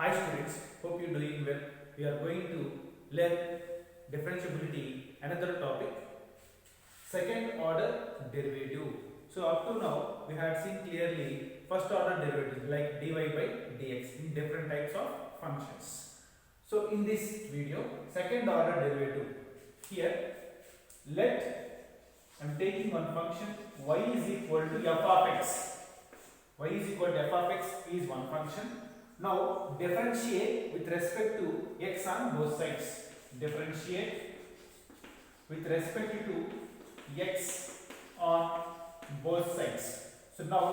Hi students, hope you are doing well. We are going to learn differentiability, another topic, second order derivative. So up to now we had seen clearly first order derivative like dy by dx in different types of functions. So in this video, second order derivative. Here let I am taking one function y is equal to f of x. Y is equal to f of x is one function. Now differentiate with respect to x on both sides. Differentiate with respect to x on both sides. So now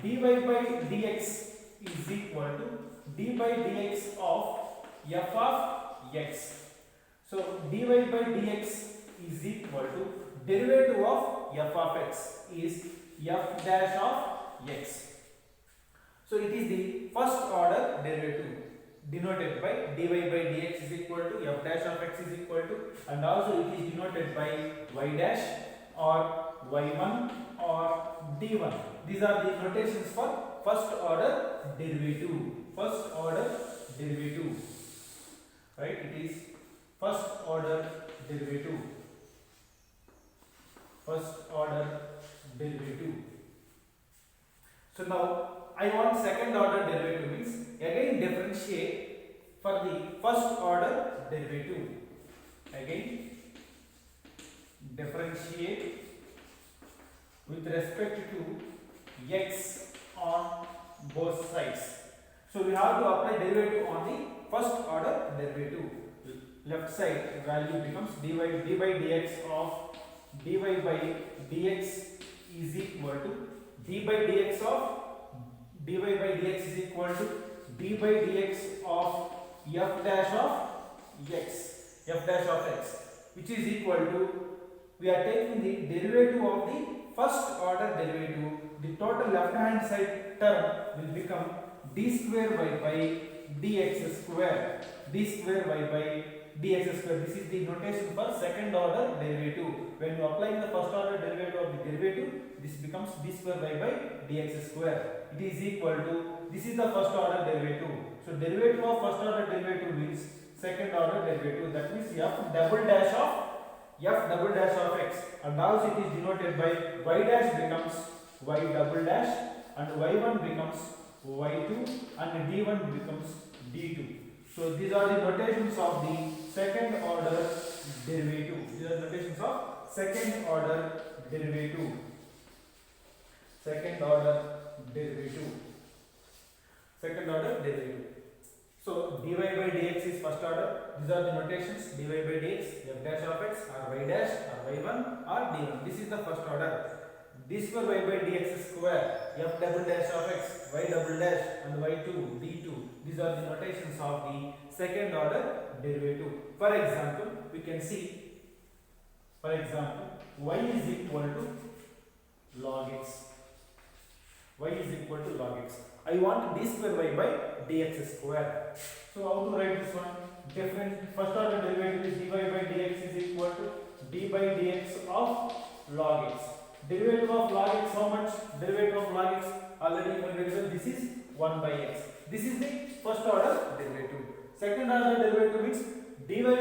dy by dx is equal to d by dx of f of x. So dy by dx is equal to derivative of f of x is f dash of x. So it is the first order derivative denoted by dy by dx is equal to f dash of x is equal to, and also it is denoted by y dash or y1 or d1. These are the notations for first order derivative. First order derivative, right? It is first order derivative. First order derivative. So now I want second order derivative, means again differentiate for the first order derivative. Again differentiate with respect to x on both sides. So we have to apply derivative on the first order derivative. Left side value becomes dy by dx of dy by dx is equal to d by dx of dy by dx is equal to d by dx of f dash of x, which is equal to, we are taking the derivative of the first order derivative. The total left hand side term will become d square y by dx square, d square y by dx square. This is the notation for second order derivative. When you apply the first order derivative of the derivative, this becomes d square y by dx square. It is equal to, this is the first order derivative. So derivative of first order derivative means second order derivative. That means f double dash of x, and also it is denoted by y dash becomes y double dash, and y1 becomes y2, and d1 becomes d2. So these are the notations of the second order derivative. These are notations of second order derivative. Second order derivative. Second order derivative. So dy by dx is first order. These are the notations: dy by dx, f dash of x, or y dash, or y1, or d1. This is the first order. d square y by dx square, f double dash of x, y double dash, and y2, d2. These are the notations of the second order derivative. For example, we can see, for example, y is equal to log x. Y is equal to log x. I want d square y by dx square. So how to write this one? Different first order derivative is dy by dx is equal to d by dx of log x. Derivative of log x, how much? Derivative of log x already calculated. This is 1 by x. This is the first order derivative. Second order derivative means dy by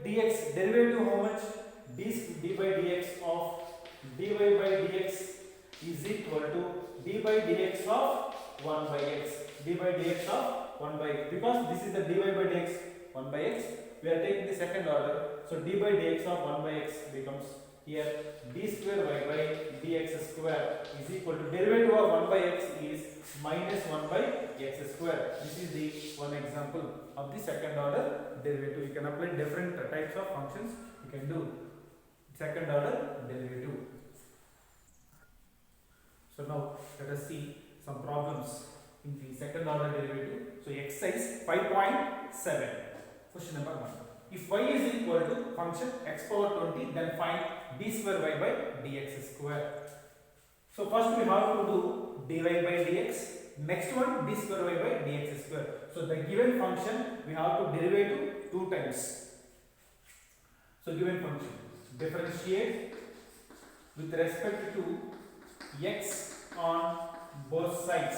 dx derivative how much? d by dx of dy by dx is equal to d by dx of 1 by x. d by dx of 1 by x. Because this is the dy by dx 1 by x, we are taking the second order. So d by dx of 1 by x becomes here d square y by dx square is equal to, derivative of 1 by x is minus 1 by x square. This is the one example of the second order derivative. You can apply different types of functions. You can do second order derivative. So now let us see some problems in the second order derivative. So exercise 5.7. Question number 1. If y is equal to function x power 20, then find d square y by dx square. So first we have to do dy by dx. Next one d square y by dx square. So the given function we have to derivative 2 times. So given function, differentiate with respect to x on both sides.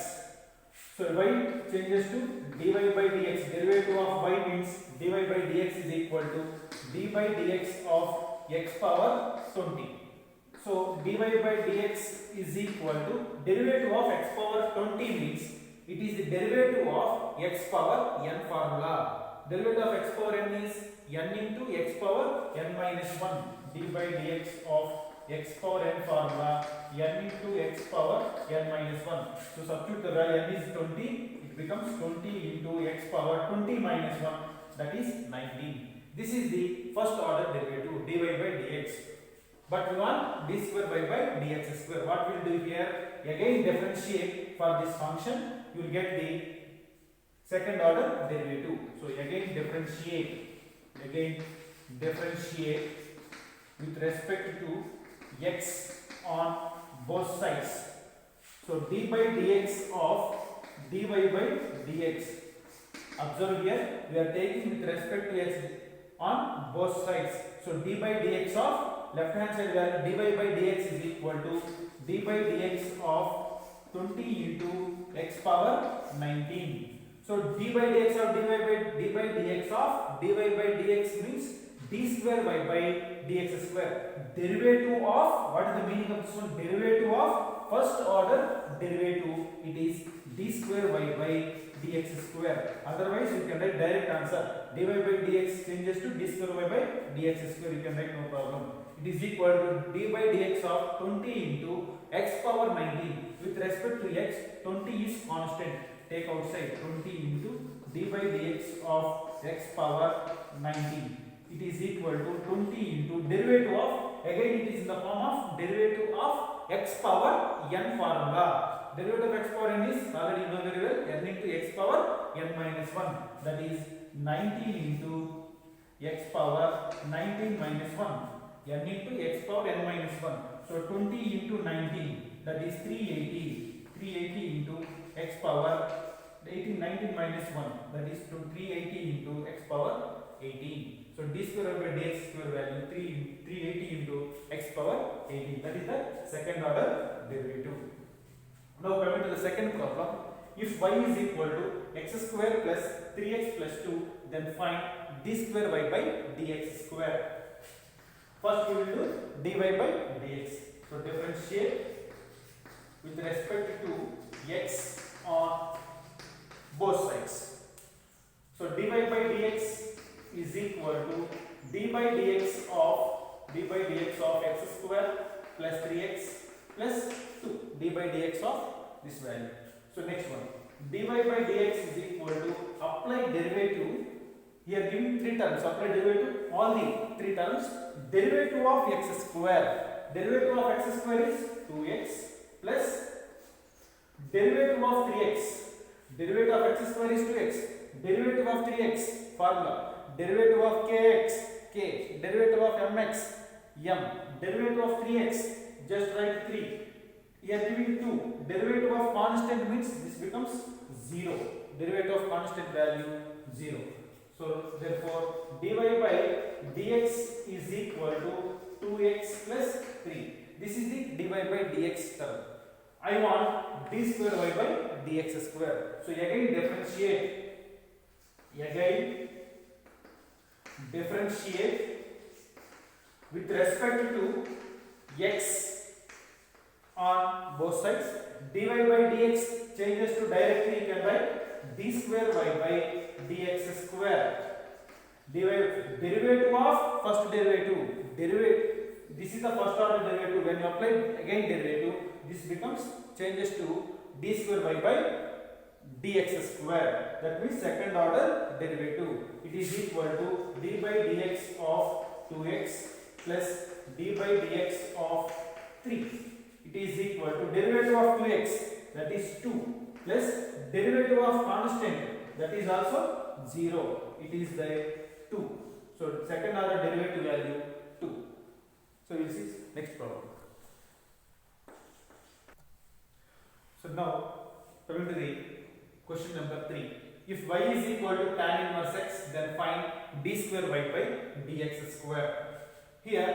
So So y changes to dy by dx. Derivative of y means dy by dx is equal to d by dx of x power 20. So dy by dx is equal to derivative of x power 20 means it is the derivative of x power n formula. Derivative of x power n is n into x power n minus 1 d by dx of x power n formula n into x power n minus 1. So substitute the value n is 20, it becomes 20 into x power 20 minus 1, that is 19. This is the first order derivative dy by dx. But we want d square by dx square. What we will do here? Again differentiate for this function. You will get the second order derivative. So again differentiate with respect to x on both sides. So d by dx of dy by dx. Observe here, we are taking with respect to x on both sides. So d by dx of left hand side value dy by dx is equal to d by dx of 20 into x power 19. So d by dx of dy by dx of dy by dx means d square by dx square. Derivative of, what is the meaning of this one? Derivative of first order derivative, it is d square by dx square. Otherwise you can write direct answer. dy by dx changes to d square by dx square, you can write no problem. It is equal to d by dx of 20 into x power 19. With respect to x, 20 is constant. Take outside 20 into d by dx of x power 19. It is equal to 20 into derivative of, again it is in the form of derivative of x power n formula. Derivative of x power n is already you know very well, n into x power n minus 1, that is 19 into x power 19 minus 1, n into x power n minus 1. So 20 into 19, that is 380 into x power 19 minus 1, that is 380 into x power 18. So d square by dx square value 380 into x power 18. That is the second order derivative. Now coming to the second problem. If y is equal to x square plus 3x plus 2, then find d square y by dx square. First we will do dy by dx. So differentiate with respect to x on both sides. So dy by dx is equal to d by dx of x square plus 3x plus 2, d by dx of this value. So next one, dy by dx is equal to apply derivative. Here given three terms, apply derivative all the three terms. Derivative of x square. Derivative of x square is 2x plus derivative of 3x. Derivative of x square is 2x. Derivative of 3x formula. Derivative of kx, k. Derivative of mx, m. Derivative of 3x, just write 3. Here giving 2. Derivative of constant means this becomes 0. Derivative of constant value 0. So therefore dy by dx is equal to 2x plus 3. This is the dy by dx term. I want d square y by dx square. So again differentiate with respect to x on both sides. Dy by dx changes to directly you can write d square y by dx square. Derivative of first derivative. This is the first order derivative. When you apply again derivative, this becomes changes to d square y by dx square. That means second order derivative. It is equal to d by dx of 2x plus d by dx of 3. It is equal to derivative of 2x, that is 2, plus derivative of constant, that is also 0. It is the 2. So second order derivative value 2. So we will see next problem. So now coming to the question number 3. If y is equal to tan inverse x, then find d square y by dx square. Here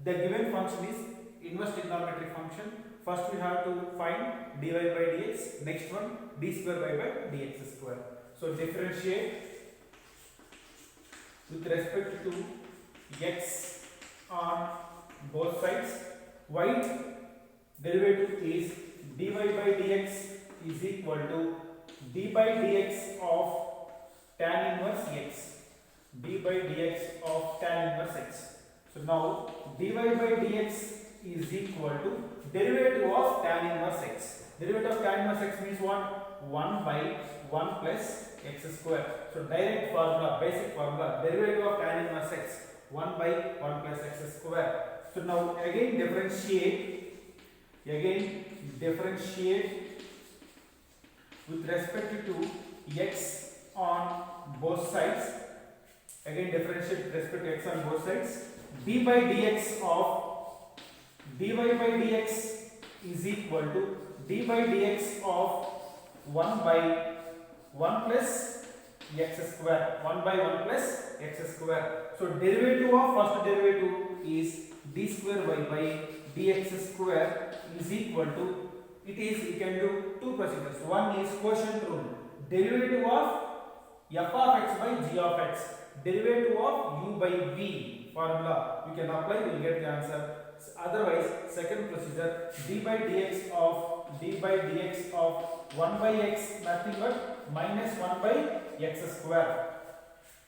the given function is inverse trigonometric function. First we have to find dy by dx. Next one d square y by dx square. So differentiate with respect to x on both sides. Y derivative is dy by dx is equal to d by dx of tan inverse x. d by dx of tan inverse x. So now dy by dx is equal to derivative of tan inverse x. Derivative of tan inverse x means what? 1 by 1 plus x square. So direct formula, basic formula, derivative of tan inverse x 1 by 1 plus x square. So now again differentiate with respect to x on both sides. Again differentiate with respect to x on both sides. d by dx of dy by dx is equal to d by dx of 1 by 1 plus x square. 1 by 1 plus x square. So derivative of first derivative is d square y by dx square is equal to, it is, you can do two procedures. One is quotient rule. Derivative of f of x by g of x. Derivative of u by v formula. You can apply, you will get the answer. Otherwise, second procedure, d by dx of 1 by x nothing but minus 1 by x square.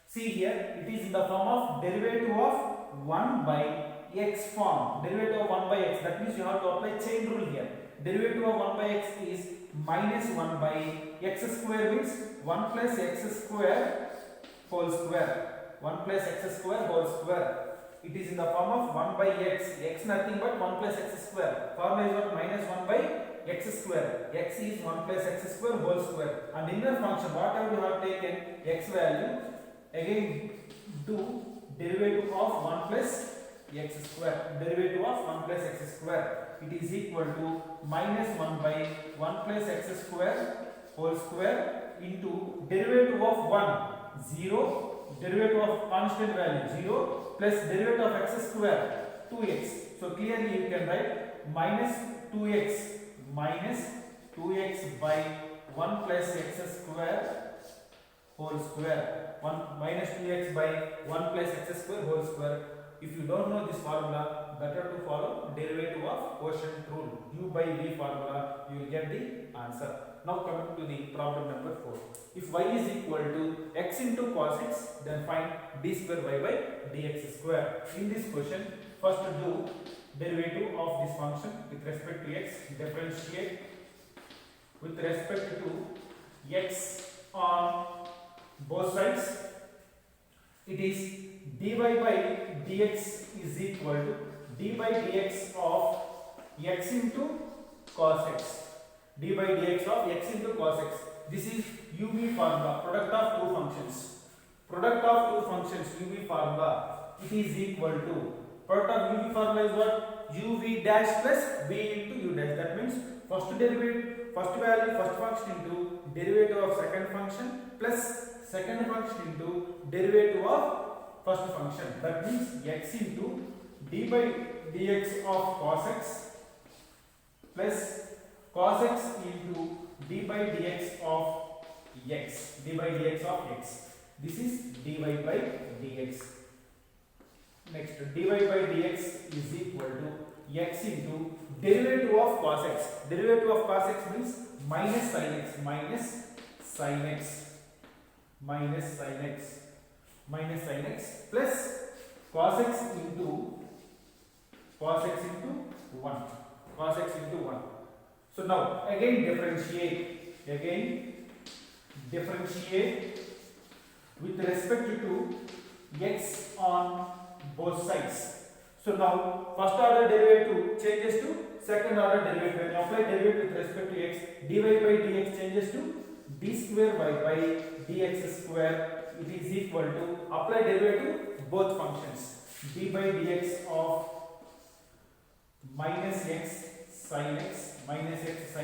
See here, it is in the form of derivative of 1 by x form. Derivative of 1 by x, that means you have to apply chain rule here. Derivative of 1 by x is minus 1 by x square means 1 plus x square whole square. 1 plus x square whole square. It is in the form of 1 by x. X nothing but 1 plus x square. Formula is what? Minus 1 by x square. X is 1 plus x square whole square. And inner function, whatever you have taken x value, again do derivative of 1 plus x square. Derivative of 1 plus x square. It is equal to minus 1 by 1 plus x square whole square into derivative of 1, 0. Derivative of constant value 0 plus derivative of x square 2x. So clearly you can write minus 2x by 1 plus x square whole square. 1 minus 2x by 1 plus x square whole square. If you don't know this formula, better to follow derivative of quotient rule. U by v formula, you will get the answer. Now coming to the problem number 4. If y is equal to x into cos x, then find d square y by dx square. In this question, first do derivative of this function with respect to x. Differentiate with respect to x on both sides. It is dy by dx is equal to d by dx of x into cos x. d by dx of x into cos x. This is uv formula, product of two functions. Product of two functions, uv formula. It is equal to, product of uv formula is what? uv dash plus v into u dash. That means first derivative, first value, first function into derivative of second function plus second function into derivative of first function. That means x into d by dx of cos x plus cos x into d by dx of x. d by dx of x. This is dy by dx. Next, dy by dx is equal to x into derivative of cos x. Derivative of cos x means minus sin x, minus sin x, minus sin x, minus sin x plus cos x into 1. Cos x into 1. So now again differentiate with respect to x on both sides. So now first order derivative changes to second order derivative. When you apply derivative with respect to x, dy by dx changes to d square y by dx square. It is equal to, apply derivative both functions. d by dx of minus x sin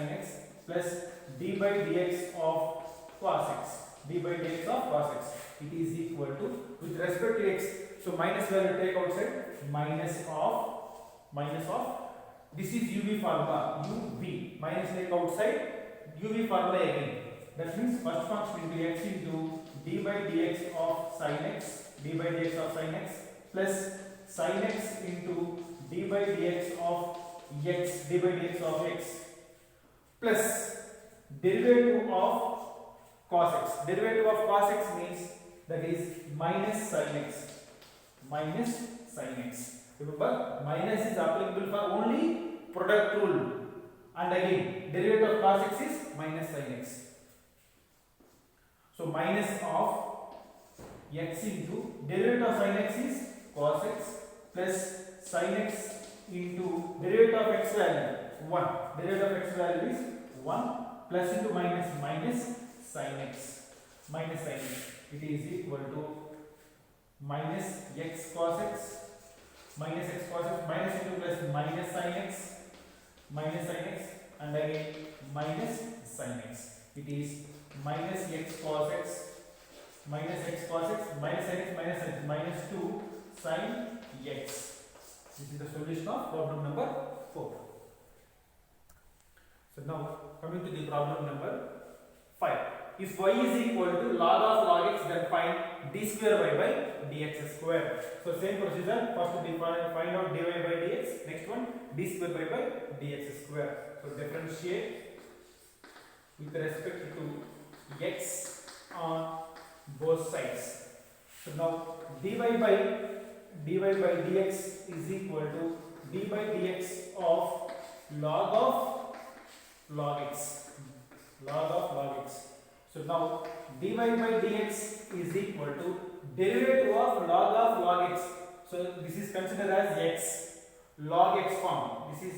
x plus d by dx of cos x. d by dx of cos x. It is equal to, with respect to x, so minus value take outside, minus of This is UV formula. UV minus take outside. UV formula again. That means first function into x into d by dx of sin x, d by dx of sin x plus sin x into d by dx of x, d by dx of x plus derivative of cos x. Derivative of cos x means that is minus sin x. Minus sin x. Remember, minus is applicable for only product rule. And again, derivative of cos x is minus sin x. So minus of x into derivative of sin x is cos x plus sin x into derivative of x value 1. Derivative of x value is 1 plus into minus sin x. Minus sin x. It is equal to minus x cos x minus x cos x minus into plus minus sin x and again minus sin x. It is minus x cos x minus sin x minus sin x minus 2 sin x. This is the solution of problem number 4. So now coming to the problem number 5. If y is equal to log x, then find d square y by dx square. So same procedure. First find out dy by dx. Next one d square y by dx square. So differentiate with respect to x on both sides. So now dy by dx is equal to d by dx of log x. Log x. So now dy by dx is equal to derivative of log x. So this is considered as x. Log x form. This is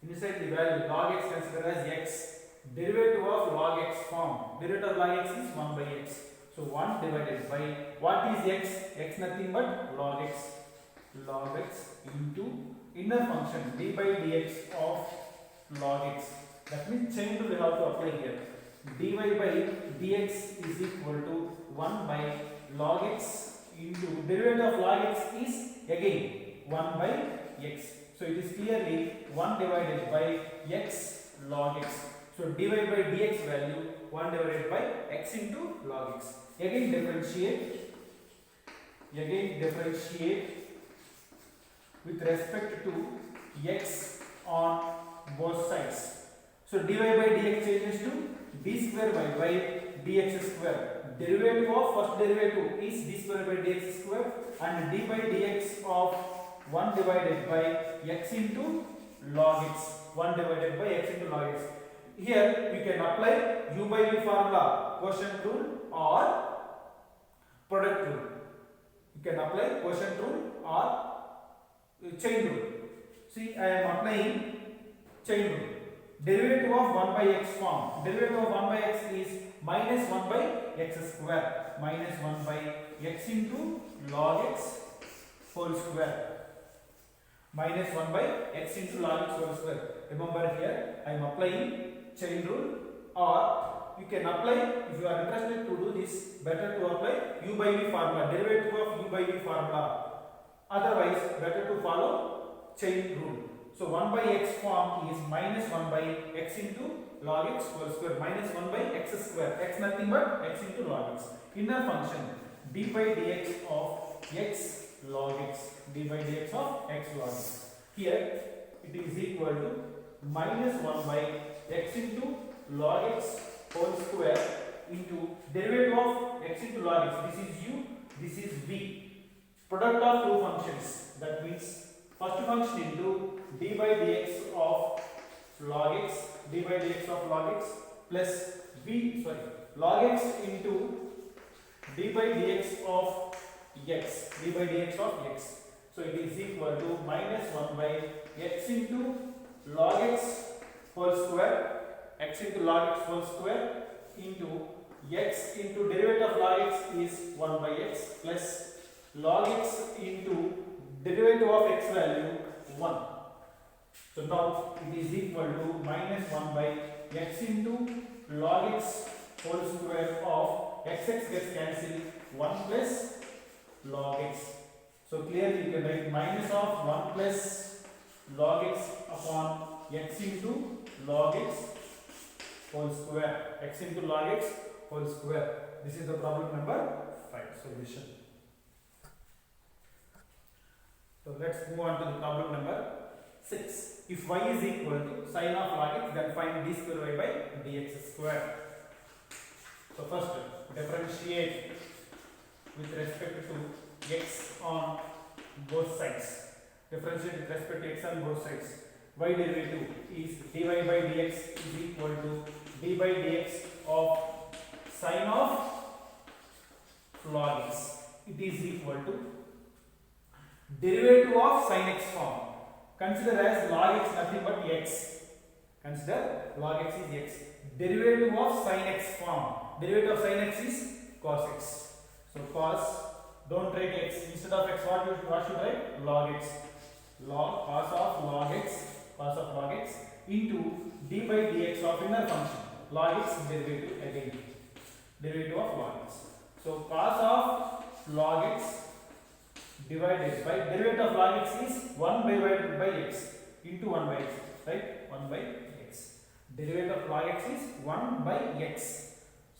inside the value. Log x considered as x. Derivative of log x form. Derivative of log x is 1 by x. So 1 divided by what is x? X nothing but log x. Log x into inner function d by dx of log x. That means chain rule we have to apply here. Dy by dx is equal to 1 by log x into derivative of log x is again 1 by x. So it is clearly 1 divided by x log x. So dy by dx value 1 divided by x into log x. Again differentiate with respect to x on both sides. So dy by dx changes to d square y by dx square. Derivative of first derivative is d square by dx square and d by dx of 1 divided by x into log x. 1 divided by x into log x. Here we can apply u by v formula, quotient rule or product rule. You can apply quotient rule or chain rule. See, I am applying chain rule. Derivative of 1 by x form. Derivative of 1 by x is minus 1 by x square. Minus 1 by x into log x whole square. Minus 1 by x into log x whole square. Remember here I am applying chain rule, or you can apply, if you are interested to do this, better to apply u by v formula. Derivative of u by v formula. Otherwise better to follow chain rule. So 1 by x form is minus 1 by x into log x whole square. Minus 1 by x square. X nothing but x into log x. Inner function d by dx of x log x. D by dx of x log x. Here it is equal to minus 1 by x into log x whole square into derivative of x into log x. This is u, this is v. Product of two functions. That means first function into d by dx of log x, d by dx of log x plus log x into d by dx of x, d by dx of x. So it is equal to minus 1 by x into log x whole square, x into log x whole square into x into derivative of log x is 1 by x plus log x into derivative of x value 1. So now it is equal to minus 1 by x into log x whole square of x gets cancelled, 1 plus log x. So clearly you can write minus of 1 plus log x upon x into log x whole square. X into log x whole square. This is the problem number 5 solution. So let's move on to the problem number 6. If y is equal to sine of log x, then find d square y by dx square. So first, differentiate with respect to x on both sides. Differentiate with respect to x on both sides. Y derivative is dy by dx is equal to d by dx of sine of log x. It is equal to derivative of sin x form. Consider as log x nothing but x. Consider log x is x. Derivative of sin x form. Derivative of sin x is cos x. So cos, don't write x. Instead of x, what should write? Log x. Log cos of log x into d by dx of inner function. Log x derivative again. Derivative of log x. So cos of log x divided by derivative of log x is 1 divided by x into 1 by x, right? 1 by x. Derivative of log x is 1 by x.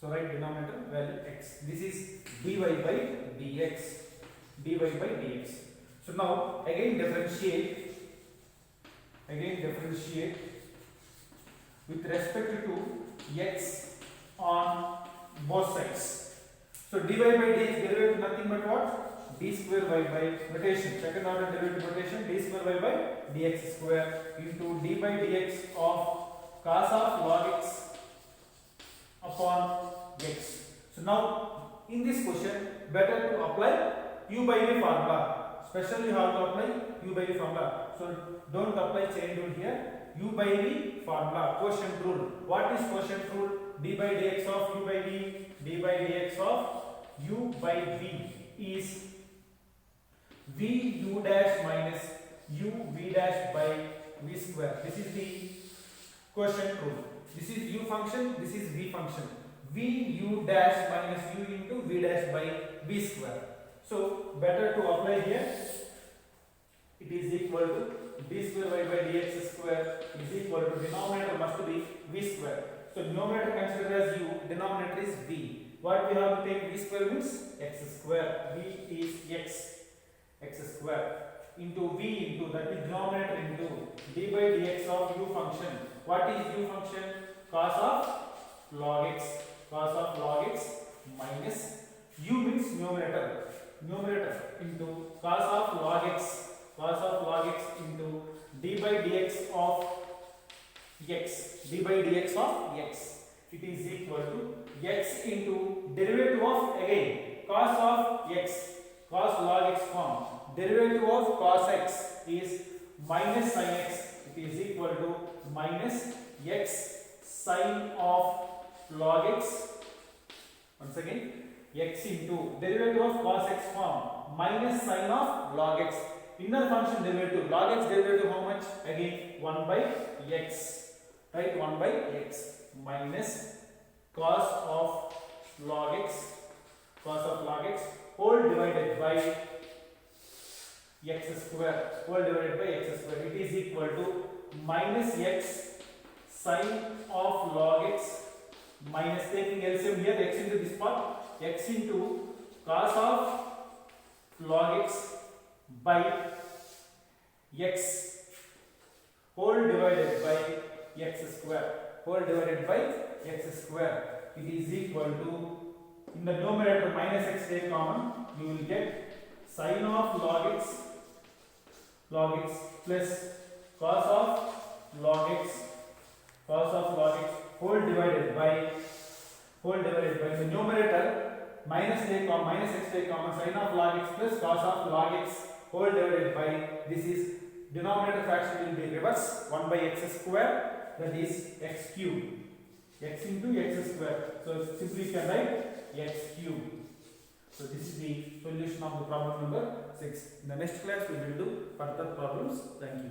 So write denominator value x. This is dy by dx. dy by dx. So now again differentiate with respect to x on both sides. So dy by dx derivative nothing but what? D square y by notation. Second order derivative notation, d square y by dx square into d by dx of cos of log x upon x. So now in this question, better to apply u by v formula. Especially you have to apply u by v formula. So don't apply chain rule here. U by v formula, quotient rule. What is quotient rule? D by dx of u by v, d by dx of u by v is v u dash minus u v dash by v square. This is the quotient rule. This is u function, this is v function. V u dash minus u into v dash by v square. So better to apply here. It is equal to d square y by dx square is equal to denominator must be v square. So numerator considered as u, denominator is v. What we have to take v square means x square. V is x square into v into that is denominator into d by dx of u function. What is u function? Cos of log x. Cos of log x minus u means numerator into cos of log x into d by dx of x. It is equal to x into derivative of again cos of x, cos log x form. Derivative of cos x is minus sin x. It is equal to minus x sin of log x. Once again, x into derivative of cos x form minus sin of log x. Inner function derivative, log x derivative how much? Again 1 by x, right? 1 by x minus cos of log x whole divided by x square. It is equal to minus x sin of log x minus taking LCM here x into this part, x into cos of log x by x whole divided by x square. It is equal to, in the numerator minus x take common, you will get sin of log x plus cos of log x whole divided by the numerator minus x take common, sin of log x plus cos of log x whole divided by, this is denominator fraction will be reverse, 1 by x square, that is x cube, x into x square. So simply you can write x cube. So this is the solution of the problem number 6. In the next class we will do further problems. Thank you.